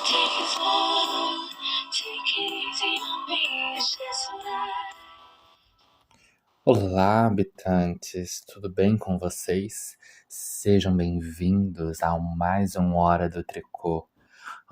Take it slow, take it easy on me, it's just a lie. Olá, habitantes, tudo bem com vocês? Sejam bem-vindos a mais um Hora do Tricô,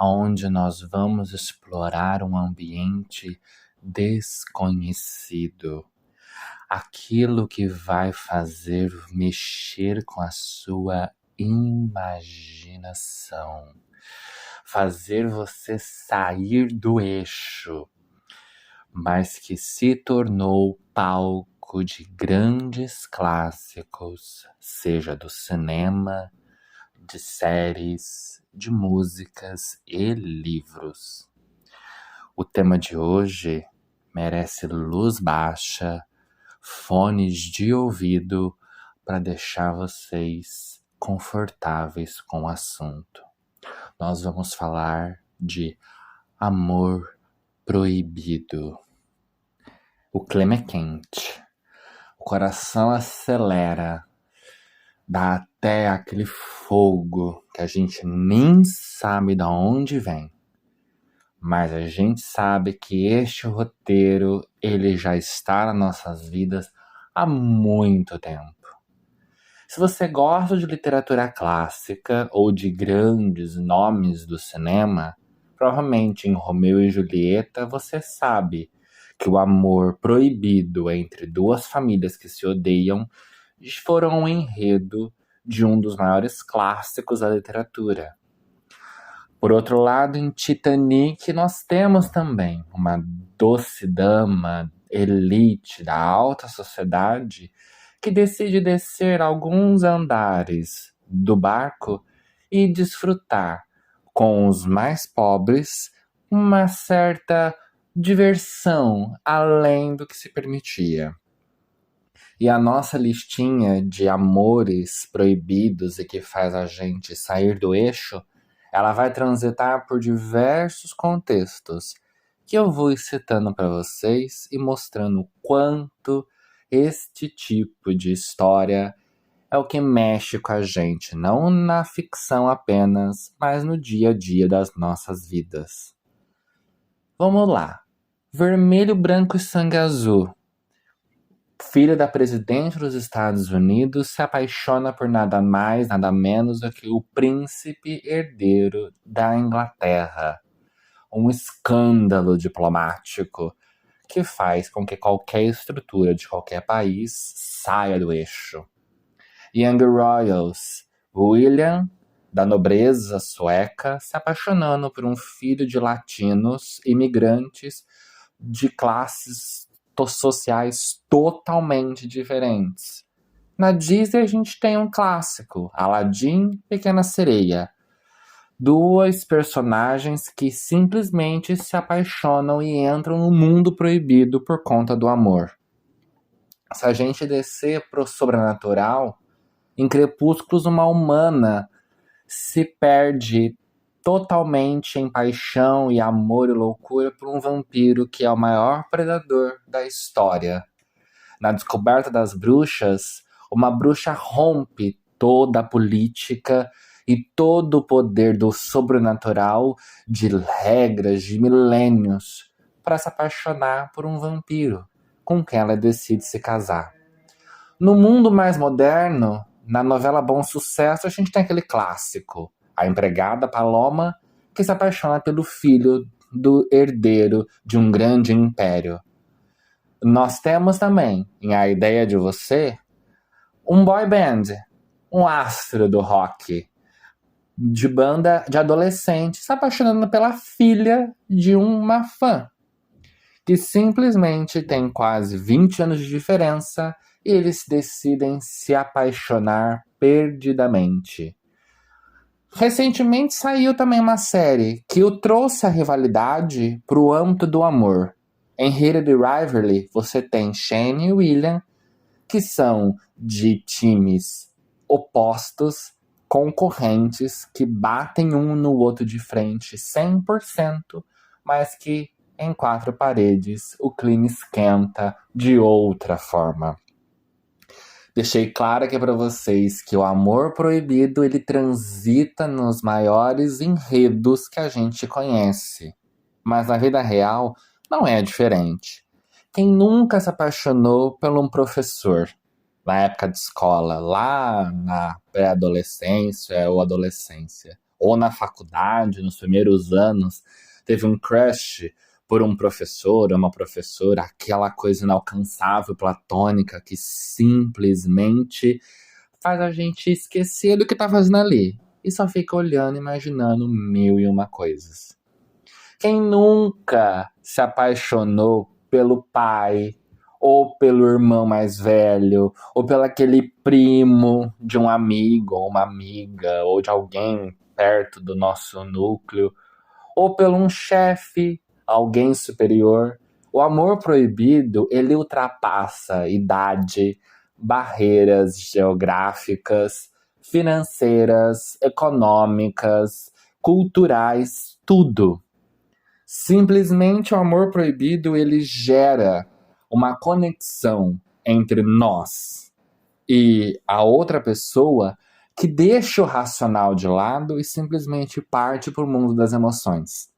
onde nós vamos explorar um ambiente desconhecido. Aquilo que vai fazer mexer com a sua imaginação, fazer você sair do eixo, mas que se tornou palco de grandes clássicos, seja do cinema, de séries, de músicas e livros. O tema de hoje merece luz baixa, fones de ouvido para deixar vocês confortáveis com o assunto. Nós vamos falar de amor proibido. O clima é quente, o coração acelera, dá até aquele fogo que a gente nem sabe de onde vem. Mas a gente sabe que este roteiro, ele já está nas nossas vidas há muito tempo. Se você gosta de literatura clássica ou de grandes nomes do cinema, provavelmente em Romeu e Julieta você sabe que o amor proibido entre duas famílias que se odeiam foram um enredo de um dos maiores clássicos da literatura. Por outro lado, em Titanic nós temos também uma doce dama, elite da alta sociedade, que decide descer alguns andares do barco e desfrutar com os mais pobres uma certa diversão além do que se permitia. E a nossa listinha de amores proibidos e que faz a gente sair do eixo, ela vai transitar por diversos contextos que eu vou citando para vocês e mostrando o quanto este tipo de história é o que mexe com a gente, não na ficção apenas, mas no dia a dia das nossas vidas. Vamos lá. Vermelho, branco e sangue azul. Filho da presidente dos Estados Unidos se apaixona por nada mais, nada menos do que o príncipe herdeiro da Inglaterra. Um escândalo diplomático que faz com que qualquer estrutura de qualquer país saia do eixo. Young Royals, William, da nobreza sueca, se apaixonando por um filho de latinos imigrantes de classes sociais totalmente diferentes. Na Disney a gente tem um clássico, Aladdin, Pequena Sereia. Duas personagens que simplesmente se apaixonam e entram no mundo proibido por conta do amor. Se a gente descer pro sobrenatural, em Crepúsculos uma humana se perde totalmente em paixão e amor e loucura por um vampiro que é o maior predador da história. Na Descoberta das Bruxas, uma bruxa rompe toda a política e todo o poder do sobrenatural, de regras, de milênios, para se apaixonar por um vampiro, com quem ela decide se casar. No mundo mais moderno, na novela Bom Sucesso, a gente tem aquele clássico, a empregada Paloma, que se apaixona pelo filho do herdeiro de um grande império. Nós temos também, em A Ideia de Você, um boy band, um astro do rock, de banda de adolescente, se apaixonando pela filha de uma fã, que simplesmente tem quase 20 anos de diferença e eles decidem se apaixonar perdidamente. Recentemente saiu também uma série que o trouxe a rivalidade para o âmbito do amor. Em Hated Rivalry, você tem Shane e William, que são de times opostos, concorrentes, que batem um no outro de frente 100%, mas que em quatro paredes o clima esquenta de outra forma. Deixei claro aqui para vocês que o amor proibido ele transita nos maiores enredos que a gente conhece. Mas na vida real não é diferente. Quem nunca se apaixonou por um professor na época de escola, lá na pré-adolescência ou adolescência, ou na faculdade, nos primeiros anos, teve um crush por um professor, uma professora, aquela coisa inalcançável, platônica, que simplesmente faz a gente esquecer do que tá fazendo ali. E só fica olhando, imaginando mil e uma coisas. Quem nunca se apaixonou pelo pai, ou pelo irmão mais velho, ou pelo aquele primo de um amigo, ou uma amiga, ou de alguém perto do nosso núcleo, ou pelo um chefe, alguém superior. O amor proibido, ele ultrapassa idade, barreiras geográficas, financeiras, econômicas, culturais, tudo. Simplesmente o amor proibido, ele gera uma conexão entre nós e a outra pessoa que deixa o racional de lado e simplesmente parte para o mundo das emoções.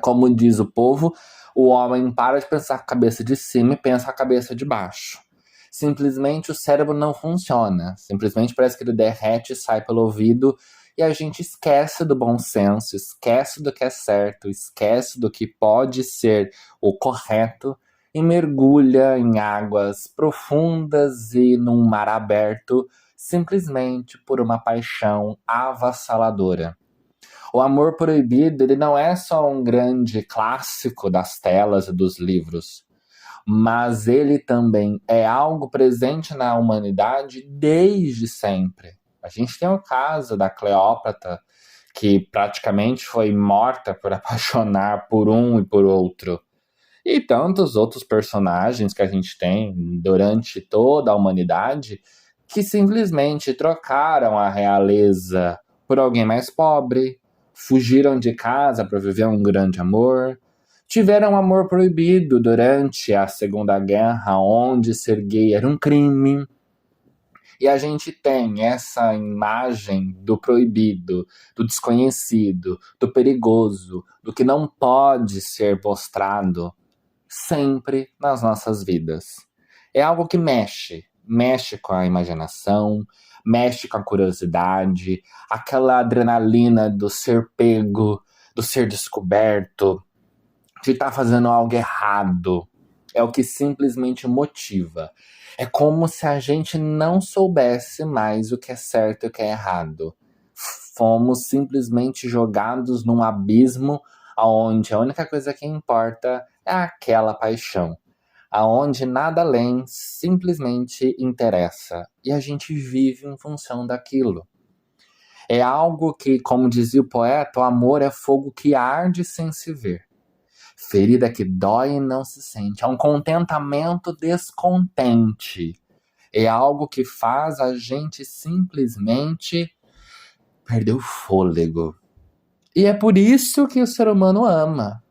Como diz o povo, o homem para de pensar com a cabeça de cima e pensa com a cabeça de baixo. Simplesmente o cérebro não funciona. Simplesmente parece que ele derrete e sai pelo ouvido e a gente esquece do bom senso, esquece do que é certo, esquece do que pode ser o correto e mergulha em águas profundas e num mar aberto simplesmente por uma paixão avassaladora. O amor proibido, ele não é só um grande clássico das telas e dos livros, mas ele também é algo presente na humanidade desde sempre. A gente tem o caso da Cleópatra, que praticamente foi morta por apaixonar por um e por outro. E tantos outros personagens que a gente tem durante toda a humanidade que simplesmente trocaram a realeza por alguém mais pobre, fugiram de casa para viver um grande amor, tiveram amor proibido durante a Segunda Guerra, onde ser gay era um crime. E a gente tem essa imagem do proibido, do desconhecido, do perigoso, do que não pode ser mostrado sempre nas nossas vidas. É algo que mexe com a imaginação, mexe com a curiosidade, aquela adrenalina do ser pego, do ser descoberto, de estar fazendo algo errado. É o que simplesmente motiva. É como se a gente não soubesse mais o que é certo e o que é errado. Fomos simplesmente jogados num abismo onde a única coisa que importa é aquela paixão. Aonde nada além simplesmente interessa. E a gente vive em função daquilo. É algo que, como dizia o poeta, o amor é fogo que arde sem se ver. Ferida que dói e não se sente. É um contentamento descontente. É algo que faz a gente simplesmente perder o fôlego. E é por isso que o ser humano ama.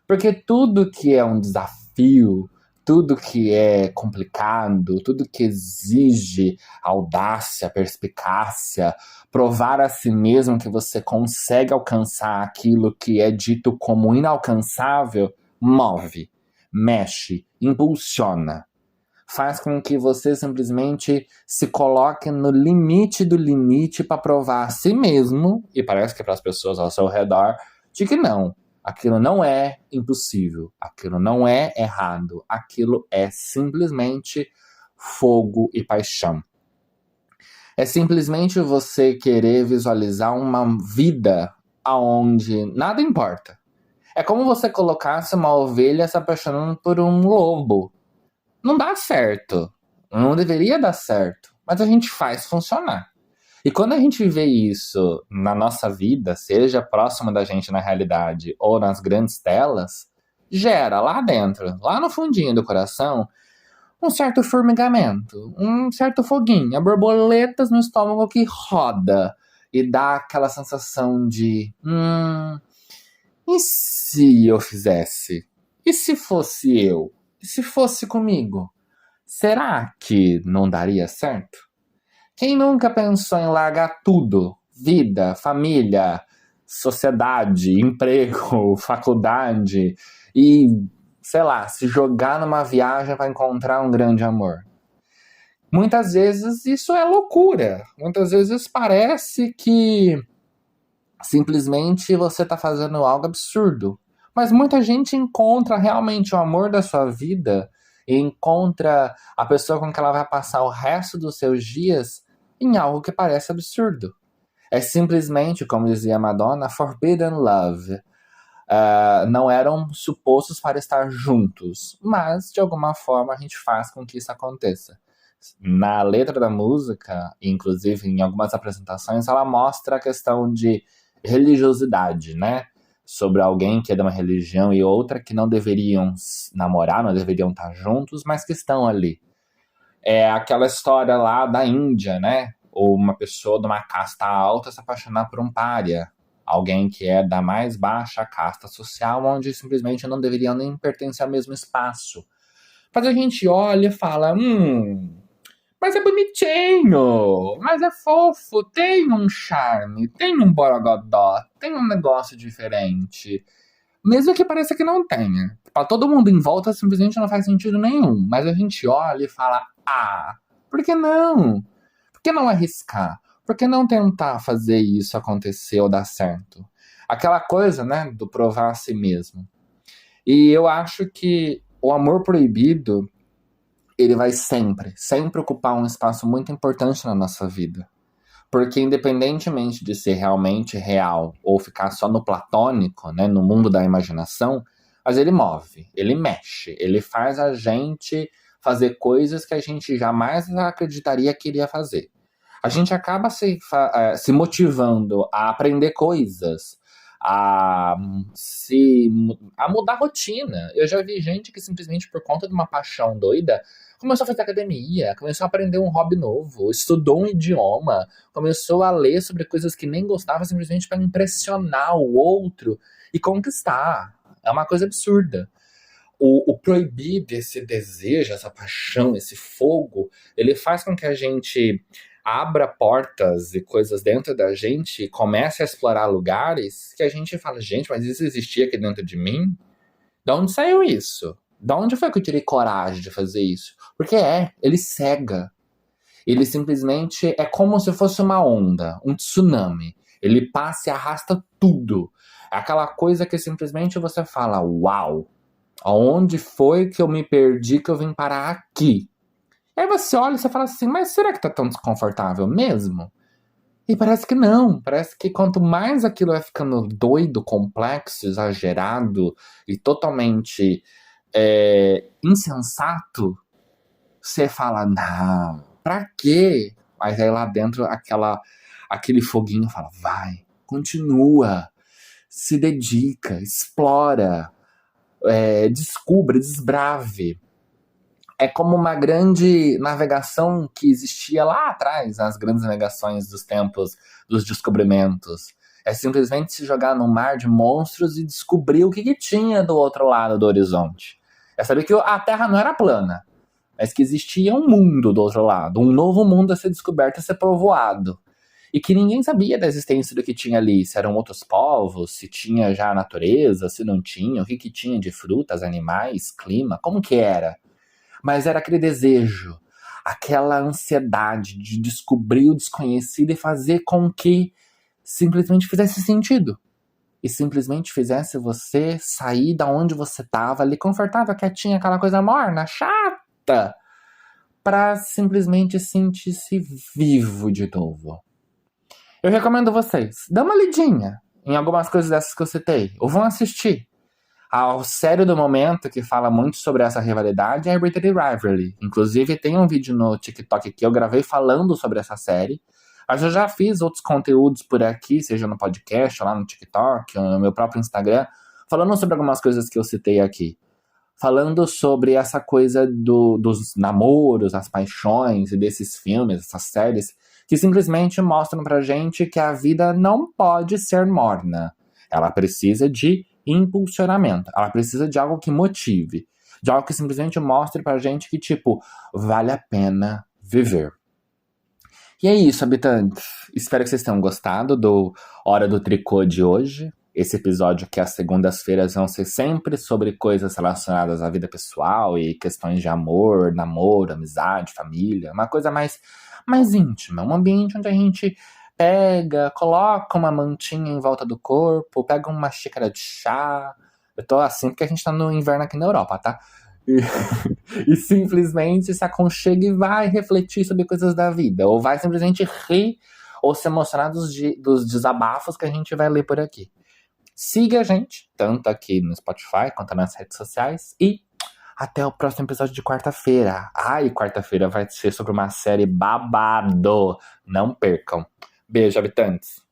Porque tudo que é um desafio, tudo que é complicado, tudo que exige audácia, perspicácia, provar a si mesmo que você consegue alcançar aquilo que é dito como inalcançável, move, mexe, impulsiona. Faz com que você simplesmente se coloque no limite do limite para provar a si mesmo, e parece que para as pessoas ao seu redor, de que não. Aquilo não é impossível, aquilo não é errado, aquilo é simplesmente fogo e paixão. É simplesmente você querer visualizar uma vida onde nada importa. É como você colocasse uma ovelha se apaixonando por um lobo. Não dá certo, não deveria dar certo, mas a gente faz funcionar. E quando a gente vê isso na nossa vida, seja próximo da gente na realidade ou nas grandes telas, gera lá dentro, lá no fundinho do coração, um certo formigamento, um certo foguinho, borboletas no estômago que roda e dá aquela sensação de e se eu fizesse? E se fosse eu? E se fosse comigo? será que não daria certo? Quem nunca pensou em largar tudo? Vida, família, sociedade, emprego, faculdade e, sei lá, se jogar numa viagem para encontrar um grande amor? Muitas vezes isso é loucura. Muitas vezes parece que simplesmente você está fazendo algo absurdo. Mas muita gente encontra realmente o amor da sua vida e encontra a pessoa com que ela vai passar o resto dos seus dias em algo que parece absurdo. É simplesmente, como dizia Madonna, forbidden love. Não eram supostos para estar juntos, mas de alguma forma a gente faz com que isso aconteça. Na letra da música, inclusive em algumas apresentações, ela mostra a questão de religiosidade, né? Sobre alguém que é de uma religião e outra que não deveriam namorar, não deveriam estar juntos, mas que estão ali. É aquela história lá da Índia, né? Ou uma pessoa de uma casta alta se apaixonar por um pária. Alguém que é da mais baixa casta social, onde simplesmente não deveriam nem pertencer ao mesmo espaço. Mas a gente olha e fala, mas é bonitinho, mas é fofo, tem um charme, tem um borogodó, tem um negócio diferente. Mesmo que pareça que não tenha. Pra todo mundo em volta simplesmente não faz sentido nenhum. Mas a gente olha e fala, por que não? Por que não arriscar? Por que não tentar fazer isso acontecer ou dar certo? Aquela coisa, né, do provar a si mesmo. E eu acho que o amor proibido, ele vai sempre ocupar um espaço muito importante na nossa vida. Porque independentemente de ser realmente real ou ficar só no platônico, né, no mundo da imaginação, mas ele move, ele mexe, ele faz a gente fazer coisas que a gente jamais acreditaria que iria fazer. A gente acaba se motivando a aprender coisas, a mudar a rotina. Eu já vi gente que simplesmente por conta de uma paixão doida começou a fazer academia, começou a aprender um hobby novo, estudou um idioma, começou a ler sobre coisas que nem gostava simplesmente para impressionar o outro e conquistar. É uma coisa absurda. O proibido, esse desejo, essa paixão, esse fogo, ele faz com que a gente abra portas e coisas dentro da gente e comece a explorar lugares que a gente fala, gente, mas isso existia aqui dentro de mim? De onde saiu isso? De onde foi que eu tirei coragem de fazer isso? Porque ele cega. Ele simplesmente é como se fosse uma onda, um tsunami. Ele passa e arrasta tudo. É aquela coisa que simplesmente você fala, uau, aonde foi que eu me perdi que eu vim parar aqui? E aí você olha e você fala assim, mas será que tá tão desconfortável mesmo? E parece que não. Parece que quanto mais aquilo vai ficando doido, complexo, exagerado e totalmente insensato, você fala, não, pra quê? Mas aí lá dentro aquele foguinho fala, vai, continua, se dedica, explora, descubra, desbrave. É como uma grande navegação que existia lá atrás, as grandes navegações dos tempos dos descobrimentos. É simplesmente se jogar num mar de monstros e descobrir o que tinha do outro lado do horizonte. É saber que a Terra não era plana, mas que existia um mundo do outro lado, um novo mundo a ser descoberto, a ser povoado. E que ninguém sabia da existência do que tinha ali, se eram outros povos, se tinha já a natureza, se não tinha, o que tinha de frutas, animais, clima, como que era. Mas era aquele desejo, aquela ansiedade de descobrir o desconhecido e fazer com que simplesmente fizesse sentido. E simplesmente fizesse você sair da onde você estava ali, confortável, quietinha, aquela coisa morna, chata, para simplesmente sentir-se vivo de novo. Eu recomendo vocês, dá uma lidinha em algumas coisas dessas que eu citei, ou vão assistir. A série do momento que fala muito sobre essa rivalidade é Rita Rivalry. Inclusive tem um vídeo no TikTok que eu gravei falando sobre essa série. Mas eu já fiz outros conteúdos por aqui, seja no podcast, ou lá no TikTok, ou no meu próprio Instagram, falando sobre algumas coisas que eu citei aqui. Falando sobre essa coisa dos namoros, as paixões e desses filmes, essas séries, que simplesmente mostram pra gente que a vida não pode ser morna. Ela precisa de impulsionamento. Ela precisa de algo que motive. de algo que simplesmente mostre pra gente que, tipo, vale a pena viver. E é isso, habitantes. Espero que vocês tenham gostado do Hora do Tricô de hoje. Esse episódio que às segundas-feiras vão ser sempre sobre coisas relacionadas à vida pessoal e questões de amor, namoro, amizade, família. Uma coisa mais íntima. Um ambiente onde a gente pega, coloca uma mantinha em volta do corpo, pega uma xícara de chá. Eu tô assim porque a gente tá no inverno aqui na Europa, tá? E, e simplesmente se aconchega e vai refletir sobre coisas da vida. Ou vai simplesmente rir ou se emocionar dos desabafos que a gente vai ler por aqui. Siga a gente, tanto aqui no Spotify quanto nas redes sociais. E até o próximo episódio de quarta-feira. E quarta-feira vai ser sobre uma série babado. Não percam. Beijo, habitantes.